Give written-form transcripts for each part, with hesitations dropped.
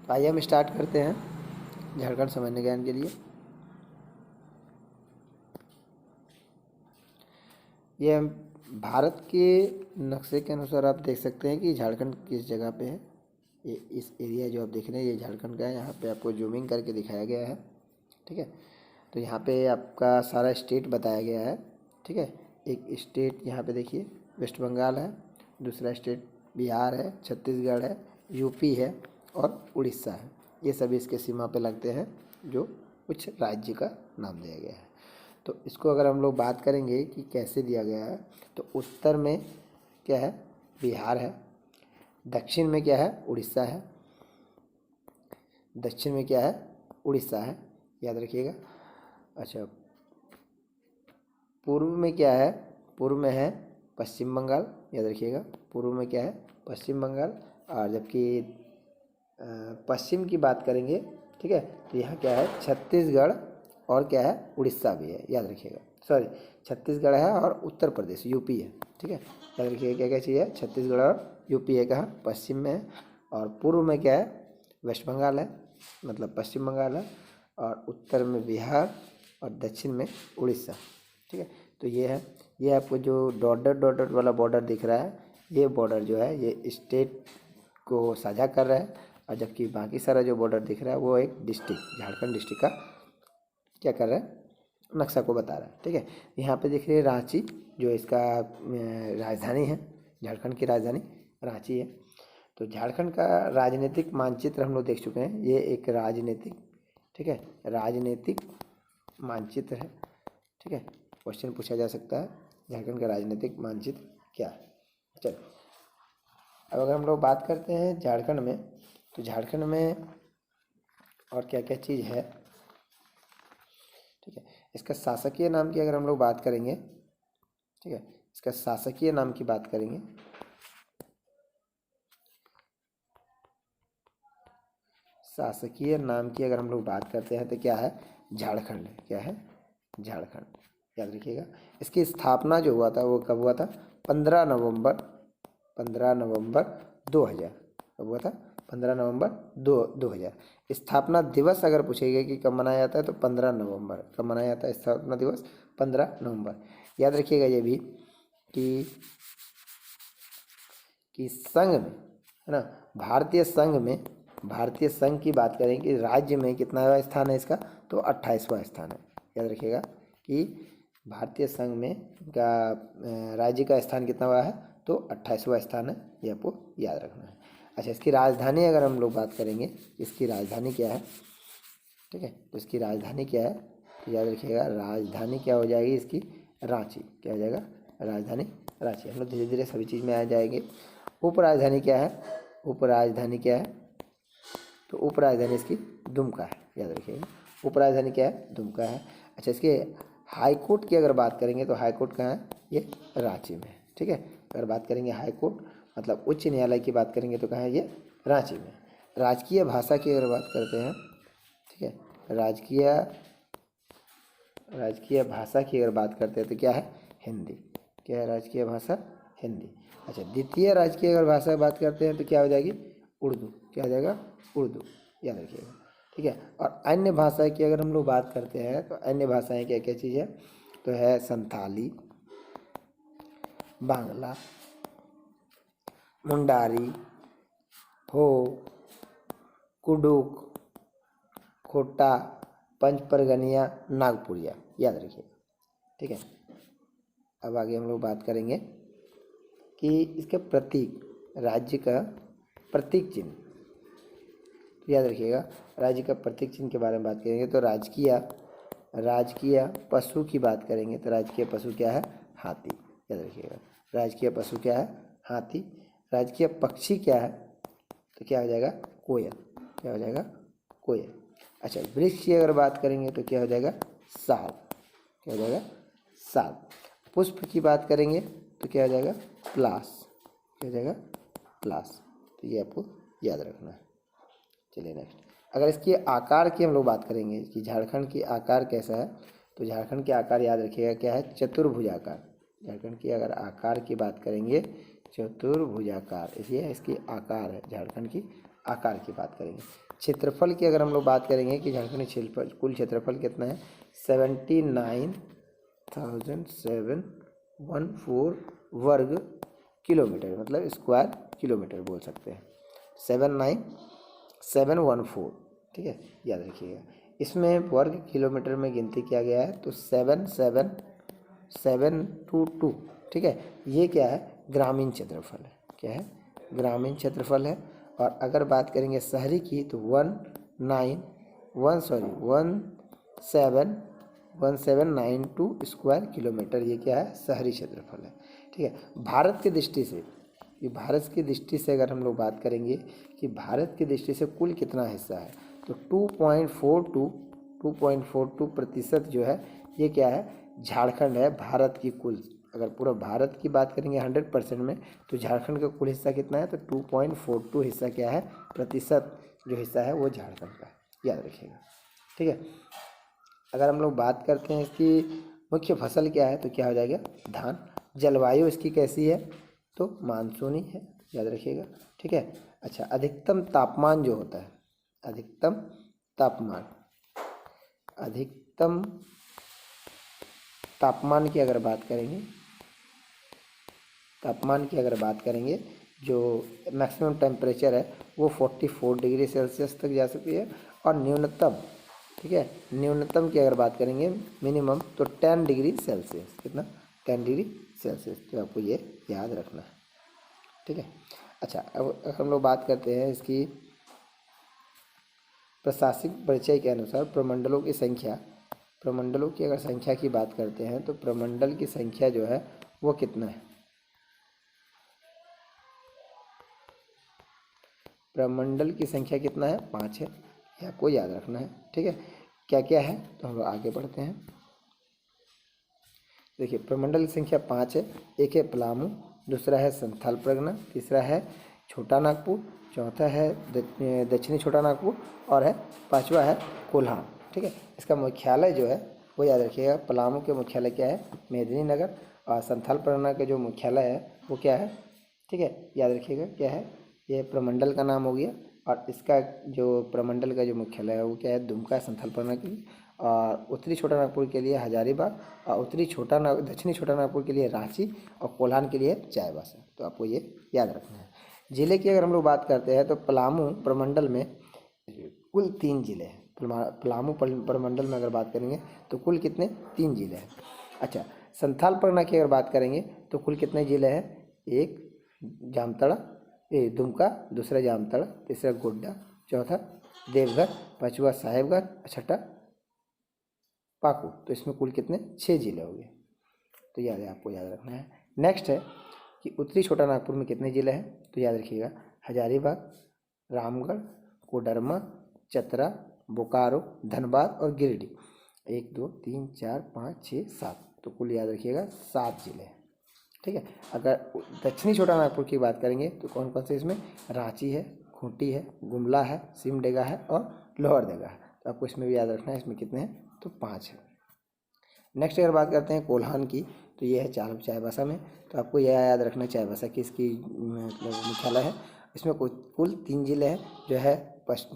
तो आइए हम स्टार्ट करते हैं झारखंड सामान्य ज्ञान के लिए। ये हम भारत के नक्शे के अनुसार आप देख सकते हैं कि झारखंड किस जगह पे है। ये इस एरिया जो आप देख रहे हैं ये झारखंड का है। यहाँ पे आपको जूमिंग करके दिखाया गया है, ठीक है। तो यहाँ पे आपका सारा स्टेट बताया गया है, ठीक है। एक स्टेट यहाँ पे देखिए वेस्ट बंगाल है, दूसरा स्टेट बिहार है, छत्तीसगढ़ है, यूपी है और उड़ीसा है। ये सभी इसके सीमा पे लगते हैं जो कुछ राज्य का नाम दिया गया है। तो इसको अगर हम लोग बात करेंगे कि कैसे दिया गया है, तो उत्तर में क्या है, बिहार है। दक्षिण में क्या है, उड़ीसा है। दक्षिण में क्या है, उड़ीसा है, याद रखिएगा। अच्छा, पूर्व में क्या है, पूर्व में है पश्चिम बंगाल, याद रखिएगा। पूर्व में क्या है, पश्चिम बंगाल। और जबकि पश्चिम की बात करेंगे, ठीक है, तो यहाँ क्या है, छत्तीसगढ़ और क्या है, उड़ीसा भी है, याद रखिएगा। सॉरी, छत्तीसगढ़ है और उत्तर प्रदेश यूपी है, ठीक है। याद रखिएगा क्या क्या चीज़ है, छत्तीसगढ़ और यूपी है कहाँ, पश्चिम में है। और पूर्व में क्या है, वेस्ट बंगाल है, मतलब पश्चिम बंगाल है। और उत्तर में बिहार और दक्षिण में उड़ीसा, ठीक है। तो ये है, ये आपको जो डॉटेड डॉटेड वाला बॉर्डर दिख रहा है, ये बॉर्डर जो है ये स्टेट को साझा कर रहा है। और जबकि बाकी सारा जो बॉर्डर दिख रहा है वो एक डिस्ट्रिक्ट, झारखंड डिस्ट्रिक्ट का क्या कर रहा है, नक्शा को बता रहा है, ठीक है। यहाँ पे देख रहे हैं रांची, जो इसका राजधानी है, झारखंड की राजधानी रांची है। तो झारखंड का राजनीतिक मानचित्र हम लोग देख चुके हैं। ये एक राजनीतिक, ठीक है, राजनीतिक मानचित्र है, ठीक है। क्वेश्चन पूछा जा सकता है, झारखंड का राजनीतिक मानचित्र क्या है। चलो, अब अगर हम लोग बात करते हैं झारखंड में, तो झारखंड में और क्या क्या चीज़ है, ठीक है। इसका शासकीय नाम की अगर हम लोग बात करेंगे, ठीक है, इसका शासकीय नाम की बात करेंगे, शासकीय नाम की अगर हम लोग बात करते हैं तो क्या है, झारखंड, क्या है, झारखंड, याद रखिएगा। इसकी स्थापना जो हुआ था वो कब हुआ था, 15 नवंबर 2000, कब हुआ था, 15 नवंबर 2000। स्थापना दिवस अगर पूछेगा कि कब मनाया जाता है तो 15 नवंबर, कब मनाया जाता है स्थापना दिवस, 15 नवंबर। याद रखिएगा ये भी कि संघ में, है ना, भारतीय संघ में, भारतीय संघ की बात करें कि राज्य में कितना स्थान है इसका, तो 28वां स्थान है। याद रखिएगा कि भारतीय संघ में का राज्य का स्थान कितना हुआ है, तो 28वां स्थान है, ये आपको याद रखना है। अच्छा, इसकी राजधानी अगर हम लोग बात करेंगे, इसकी राजधानी क्या है, ठीक है, तो इसकी राजधानी क्या है, तो याद रखिएगा राजधानी क्या हो जाएगी इसकी, रांची, क्या हो जाएगा, राजधानी रांची। हम लोग धीरे धीरे सभी चीज़ में आ जाएंगे। उप राजधानी क्या है, उप राजधानी क्या है, तो उप राजधानी इसकी दुमका है, याद रखिएगा। उप राजधानी क्या है, दुमका है। अच्छा, इसके हाई कोर्ट की अगर बात करेंगे तो हाई कोर्ट कहाँ है, ये रांची में है, ठीक है। अगर बात करेंगे हाई कोर्ट मतलब उच्च न्यायालय की बात करेंगे तो कहाँ है, ये रांची में। राजकीय भाषा की अगर बात करते हैं, ठीक है, राजकीय भाषा की अगर बात करते हैं तो क्या है, हिंदी, क्या है, राजकीय भाषा हिंदी। अच्छा, द्वितीय राजकीय अगर भाषा की बात करते हैं तो क्या हो जाएगी, उर्दू, क्या हो जाएगा, उर्दू, याद रखिएगा, ठीक है। और अन्य भाषा की अगर हम लोग बात करते हैं तो अन्य भाषाएं क्या क्या चीज़ है, तो है संथाली, बांग्ला, मुंडारी, हो, कुडुक, खोटा, पंच परगनिया, नागपुरिया, याद रखिएगा, ठीक है। अब आगे हम लोग बात करेंगे कि इसके प्रतीक, राज्य का प्रतीक चिन्ह, तो याद रखिएगा राज्य का प्रतीक चिन्ह के बारे में बात करेंगे तो राजकीय पशु की बात करेंगे तो राजकीय पशु क्या है, हाथी, याद रखिएगा। राजकीय पशु क्या है, हाथी। राजकीय पक्षी क्या है, तो क्या हो जाएगा, कोयल, क्या हो जाएगा, कोयल। अच्छा, वृक्ष की अगर बात करेंगे तो क्या हो जाएगा, साल, क्या हो जाएगा, साल। पुष्प की बात करेंगे तो क्या हो जाएगा, प्लास, क्या हो जाएगा, प्लास। तो ये आपको याद रखना है। चलिए नेक्स्ट, अगर इसके आकार की हम लोग बात करेंगे कि झारखंड की आकार कैसा है, तो झारखंड के आकार याद रखिएगा क्या है, चतुर्भुजाकार। झारखंड की अगर आकार की बात करेंगे चतुर्भुजाकार, इसलिए इसकी आकार है, झारखंड की आकार की बात करेंगे। क्षेत्रफल की अगर हम लोग बात करेंगे कि झारखंड क्षेत्रफल कुल क्षेत्रफल कितना है 79,714 वर्ग किलोमीटर, मतलब स्क्वायर किलोमीटर बोल सकते हैं 79714, ठीक है, याद रखिएगा। इसमें वर्ग किलोमीटर में गिनती किया गया है तो 77722, ठीक है। ये क्या है ग्रामीण क्षेत्रफल है, क्या है ग्रामीण क्षेत्रफल है। और अगर बात करेंगे शहरी की तो 1792 स्क्वायर किलोमीटर, ये क्या है शहरी क्षेत्रफल है, ठीक है। भारत की दृष्टि से, ये भारत की दृष्टि से अगर हम लोग बात करेंगे कि भारत की दृष्टि से कुल कितना हिस्सा है तो 2.42% जो है ये क्या है झारखंड है भारत की कुल। अगर पूरा भारत की बात करेंगे 100% में तो झारखंड का कुल हिस्सा कितना है तो 2.42 हिस्सा क्या है प्रतिशत जो हिस्सा है वो झारखंड का है, याद रखिएगा, ठीक है। अगर हम लोग बात करते हैं इसकी मुख्य फसल क्या है तो क्या हो जाएगा धान। जलवायु इसकी कैसी है तो मानसूनी है, याद रखिएगा, ठीक है। अच्छा, अधिकतम तापमान जो होता है, अधिकतम तापमान की अगर बात करेंगे, जो मैक्सिमम टेम्परेचर है वो 44 डिग्री सेल्सियस तक जा सकती है। और न्यूनतम, ठीक है, न्यूनतम की अगर बात करेंगे मिनिमम तो 10 डिग्री सेल्सियस, कितना 10 डिग्री सेल्सियस, तो आपको ये याद रखना है, ठीक है। अच्छा, अब हम लोग बात करते हैं इसकी प्रशासनिक परिचय के अनुसार प्रमंडलों की संख्या। प्रमंडलों की अगर संख्या की बात करते हैं तो प्रमंडल की संख्या जो है वो कितना है, प्रमंडल की संख्या कितना है 5 है, ये आपको याद रखना है, ठीक है। क्या क्या है तो हम लोग आगे बढ़ते हैं। देखिए प्रमंडल की संख्या 5 है। एक है पलामू, दूसरा है संथाल परगना, तीसरा है छोटा नागपुर, चौथा है दक्षिणी छोटा नागपुर और है पांचवा है कोल्हान, ठीक है। इसका मुख्यालय जो है वो याद रखिएगा, पलामू के मुख्यालय क्या है मेदिनीनगर और संथाल परगना के जो मुख्यालय है वो क्या है, ठीक है, याद रखिएगा क्या है, ये प्रमंडल का नाम हो गया। और इसका जो प्रमंडल का जो मुख्यालय है वो क्या है दुमका संथाल परगना की। और उत्तरी छोटा नागपुर के लिए हजारीबाग और दक्षिणी छोटा नागपुर के लिए रांची और कोल्हान के लिए चाईबासा, तो आपको ये याद रखना है। जिले की अगर हम लोग बात करते हैं तो पलामू प्रमंडल में कुल 3 जिले हैं। पलामू प्रमंडल में अगर बात करेंगे तो कुल कितने 3 जिले हैं। अच्छा, संथाल परगना की अगर बात करेंगे तो कुल कितने जिले हैं, एक जामताड़ा दुमका, दूसरा जामताड़ा, तीसरा गोड्डा, चौथा देवघर, पांचवा साहेबगंज, छठा पाकुड़, तो इसमें कुल कितने 6 जिले हो गए, तो याद है आपको याद रखना है। नेक्स्ट है कि उत्तरी छोटा नागपुर में कितने जिले हैं तो याद रखिएगा हजारीबाग, रामगढ़, कोडरमा, चतरा, बोकारो, धनबाद और गिरिडीह, 1 2 3 4 5 6 7, तो कुल याद रखिएगा 7 जिले हैं, ठीक है। अगर दक्षिणी छोटा नागपुर की बात करेंगे तो कौन कौन से इसमें रांची है, खूंटी है, गुमला है, सिमडेगा है और लोहरदगा है, तो आपको इसमें भी याद रखना है, इसमें कितने हैं तो 5 है। नेक्स्ट अगर बात करते हैं कोल्हान की तो ये है चाईबासा में, तो आपको यह याद रखना है चाईबासा की इसकी मतलब मुख्यालय है। इसमें कुल 3 जिले हैं जो है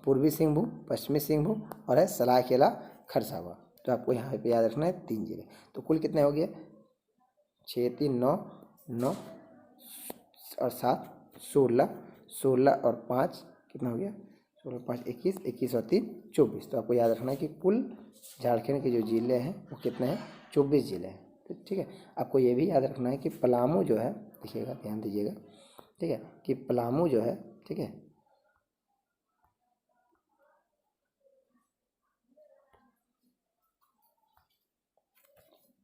पूर्वी सिंहभूम, पश्चिमी सिंहभूम और है सरायकेला खरसावां, तो आपको यहाँ पे याद रखना है 3 जिले, तो कुल कितने हो गए 6 3 9 9 और 7 16, 16 और 5 कितना हो गया 16 5 21, 21 और 3 24, तो आपको याद रखना है कि कुल झारखंड के जो जिले हैं वो कितने हैं 24 जिले हैं, तो ठीक है। आपको ये भी याद रखना है कि पलामू जो है, देखिएगा ध्यान दीजिएगा, ठीक है, कि पलामू जो है, ठीक है,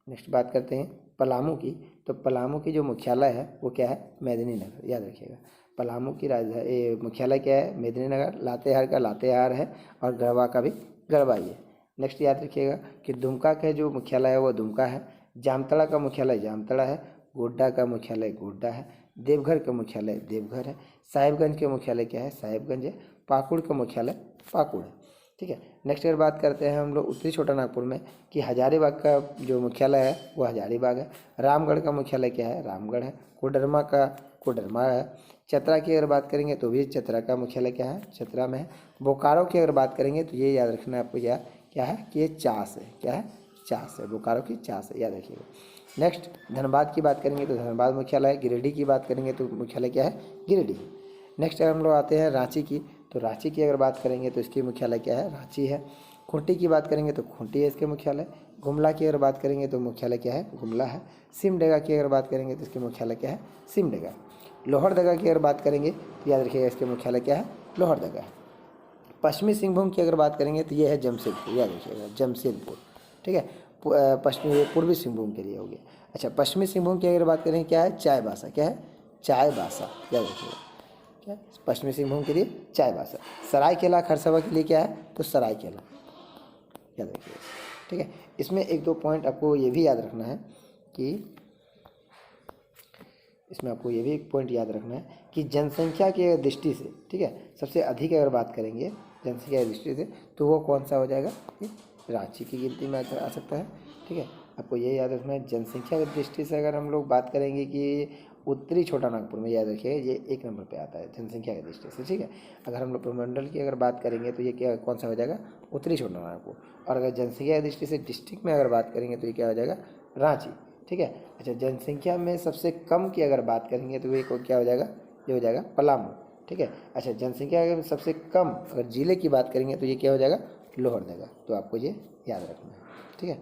नेक्स्ट बात करते हैं पलामू की, तो पलामू की जो मुख्यालय है वो क्या है मेदिनीनगर, याद रखिएगा। पलामू की राजधानी मुख्यालय क्या है मेदिनीनगर, लातेहार का लातेहार है और गढ़वा का भी गढ़वा ही है। नेक्स्ट याद रखिएगा कि दुमका का जो मुख्यालय है वो दुमका है, जामताड़ा का मुख्यालय जामताड़ा है, गोड्डा का मुख्यालय गोड्डा है, देवघर का मुख्यालय देवघर है, साहिबगंज का मुख्यालय क्या है साहिबगंज है, पाकुड़ का मुख्यालय पाकुड़ है, ठीक है। नेक्स्ट अगर बात करते हैं हम लोग उत्तरी छोटा नागपुर में कि हजारीबाग का जो मुख्यालय है वो हजारीबाग है, रामगढ़ का मुख्यालय क्या है रामगढ़ है, कोडरमा है। चतरा की अगर बात करेंगे तो भी चतरा का मुख्यालय क्या है, चतरा में है। बोकारो की अगर बात करेंगे तो ये याद रखना है आपको, क्या है कि ये चास है, क्या है, चास है, बोकारो की चास है, याद रखिएगा। नेक्स्ट धनबाद की बात करेंगे तो धनबाद मुख्यालय है। गिरिडीह की बात करेंगे तो मुख्यालय क्या है, गिरिडीह। नेक्स्ट अगर हम लोग आते हैं रांची की, तो रांची की अगर बात करेंगे तो इसकी मुख्यालय क्या है, रांची है। खूंटी की बात करेंगे तो खूंटी है इसके मुख्यालय। गुमला की अगर बात करेंगे तो मुख्यालय क्या है, गुमला है। सिमडेगा की अगर बात करेंगे तो इसके मुख्यालय क्या है, सिमडेगा। लोहरदगा की अगर बात करेंगे तो याद रखिएगा इसके मुख्यालय क्या है, लोहरदगा। पश्चिमी सिंहभूम की अगर बात करेंगे तो ये है जमशेदपुर, याद रखिएगा जमशेदपुर, ठीक है। पश्चिमी पूर्वी सिंहभूम के लिए हो गया। अच्छा, पश्चिमी सिंहभूम की अगर बात करें क्या है, चाईबासा, क्या है, चाईबासा, याद रखिएगा, क्या पश्चिमी सिंहभूम के लिए चाईबासा। सरायकेला खरसावां के लिए क्या है, तो सरायकेला, याद रखिएगा, ठीक है। इसमें एक दो पॉइंट आपको ये भी याद रखना है कि इसमें आपको ये भी एक पॉइंट याद रखना है कि जनसंख्या की दृष्टि से, ठीक है, सबसे अधिक अगर बात करेंगे जनसंख्या की दृष्टि से तो वो कौन सा हो जाएगा, ये रांची की गिनती में आ सकता है, ठीक है। आपको ये याद रखना है जनसंख्या की दृष्टि से अगर हम लोग बात करेंगे कि उत्तरी छोटा नागपुर में, याद रखिएगा ये 1 नंबर पे आता है जनसंख्या की दृष्टि से, ठीक है। अगर हम लोग प्रमंडल की अगर बात करेंगे तो ये क्या कौन सा हो जाएगा, उत्तरी छोटा नागपुर। और अगर जनसंख्या की दृष्टि से डिस्ट्रिक्ट में अगर बात करेंगे तो ये क्या हो जाएगा, रांची, ठीक है। अच्छा, जनसंख्या में सबसे कम की अगर बात करेंगे तो ये क्या हो जाएगा, ये हो जाएगा पलामू, ठीक है। अच्छा, जनसंख्या में सबसे कम अगर जिले की बात करेंगे तो ये क्या हो जाएगा, लोहरदगा। तो आपको ये याद रखना है, ठीक है।